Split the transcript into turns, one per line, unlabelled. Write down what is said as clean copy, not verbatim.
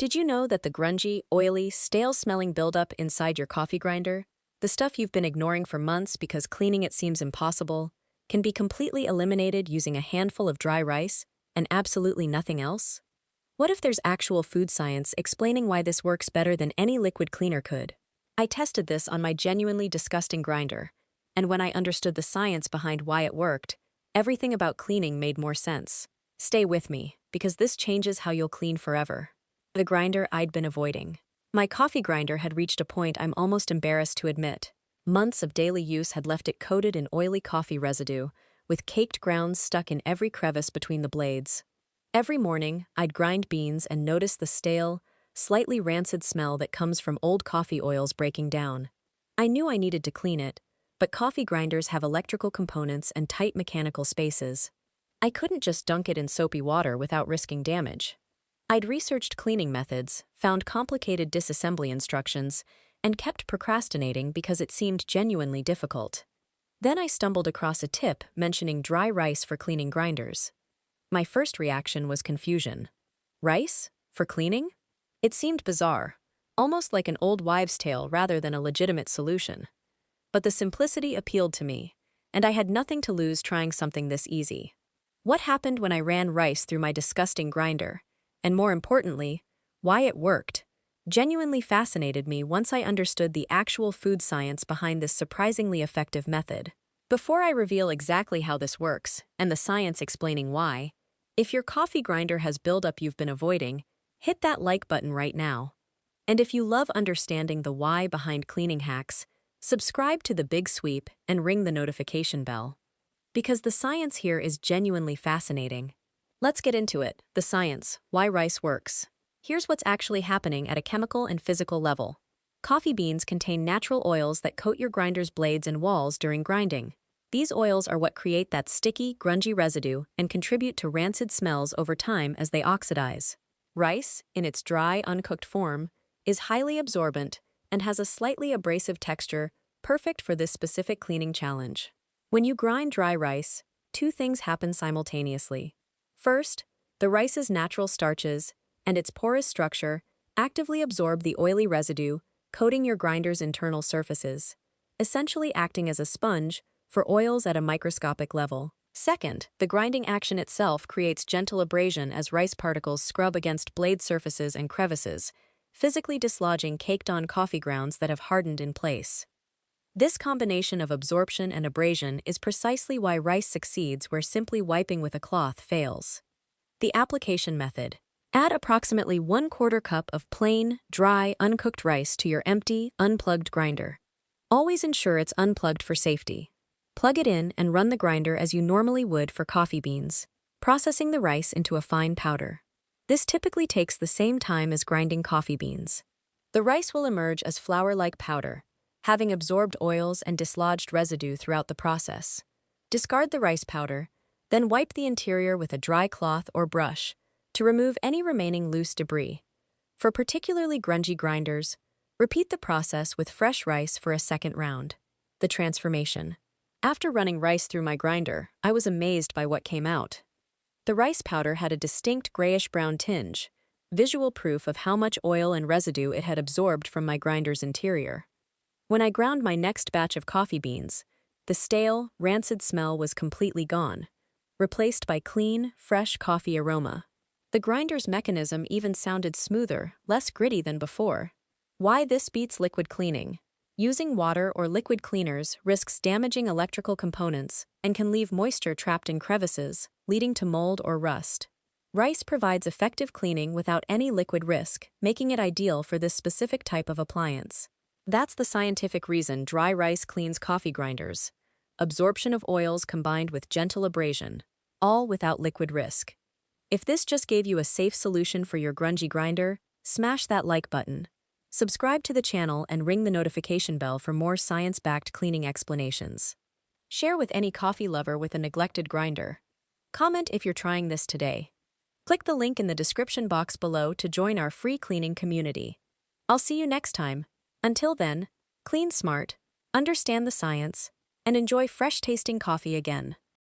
Did you know that the grungy, oily, stale-smelling buildup inside your coffee grinder, the stuff you've been ignoring for months because cleaning it seems impossible, can be completely eliminated using a handful of dry rice and absolutely nothing else? What if there's actual food science explaining why this works better than any liquid cleaner could? I tested this on my genuinely disgusting grinder, and when I understood the science behind why it worked, everything about cleaning made more sense. Stay with me, because this changes how you'll clean forever. The grinder I'd been avoiding. My coffee grinder had reached a point I'm almost embarrassed to admit. Months of daily use had left it coated in oily coffee residue, with caked grounds stuck in every crevice between the blades. Every morning, I'd grind beans and notice the stale, slightly rancid smell that comes from old coffee oils breaking down. I knew I needed to clean it, but coffee grinders have electrical components and tight mechanical spaces. I couldn't just dunk it in soapy water without risking damage. I'd researched cleaning methods, found complicated disassembly instructions, and kept procrastinating because it seemed genuinely difficult. Then I stumbled across a tip mentioning dry rice for cleaning grinders. My first reaction was confusion. Rice? For cleaning? It seemed bizarre, almost like an old wives' tale rather than a legitimate solution. But the simplicity appealed to me, and I had nothing to lose trying something this easy. What happened when I ran rice through my disgusting grinder? And more importantly, why it worked, genuinely fascinated me once I understood the actual food science behind this surprisingly effective method. Before I reveal exactly how this works, and the science explaining why, if your coffee grinder has buildup you've been avoiding, hit that like button right now. And if you love understanding the why behind cleaning hacks, subscribe to The Big Sweep and ring the notification bell. Because the science here is genuinely fascinating. Let's get into it, the science, why rice works. Here's what's actually happening at a chemical and physical level. Coffee beans contain natural oils that coat your grinder's blades and walls during grinding. These oils are what create that sticky, grungy residue and contribute to rancid smells over time as they oxidize. Rice, in its dry, uncooked form, is highly absorbent and has a slightly abrasive texture, perfect for this specific cleaning challenge. When you grind dry rice, two things happen simultaneously. First, the rice's natural starches and its porous structure actively absorb the oily residue, coating your grinder's internal surfaces, essentially acting as a sponge for oils at a microscopic level. Second, the grinding action itself creates gentle abrasion as rice particles scrub against blade surfaces and crevices, physically dislodging caked-on coffee grounds that have hardened in place. This combination of absorption and abrasion is precisely why rice succeeds where simply wiping with a cloth fails. The application method. Add approximately 1/4 cup of plain, dry, uncooked rice to your empty, unplugged grinder. Always ensure it's unplugged for safety. Plug it in and run the grinder as you normally would for coffee beans, processing the rice into a fine powder. This typically takes the same time as grinding coffee beans. The rice will emerge as flour-like powder, having absorbed oils and dislodged residue throughout the process. Discard the rice powder, then wipe the interior with a dry cloth or brush to remove any remaining loose debris. For particularly grungy grinders, repeat the process with fresh rice for a second round. The transformation. After running rice through my grinder, I was amazed by what came out. The rice powder had a distinct grayish-brown tinge, visual proof of how much oil and residue it had absorbed from my grinder's interior. When I ground my next batch of coffee beans, the stale, rancid smell was completely gone, replaced by clean, fresh coffee aroma. The grinder's mechanism even sounded smoother, less gritty than before. Why this beats liquid cleaning? Using water or liquid cleaners risks damaging electrical components and can leave moisture trapped in crevices, leading to mold or rust. Rice provides effective cleaning without any liquid risk, making it ideal for this specific type of appliance. That's the scientific reason dry rice cleans coffee grinders. Absorption of oils combined with gentle abrasion, all without liquid risk. If this just gave you a safe solution for your grungy grinder, smash that like button. Subscribe to the channel and ring the notification bell for more science-backed cleaning explanations. Share with any coffee lover with a neglected grinder. Comment if you're trying this today. Click the link in the description box below to join our free cleaning community. I'll see you next time. Until then, clean smart, understand the science, and enjoy fresh-tasting coffee again.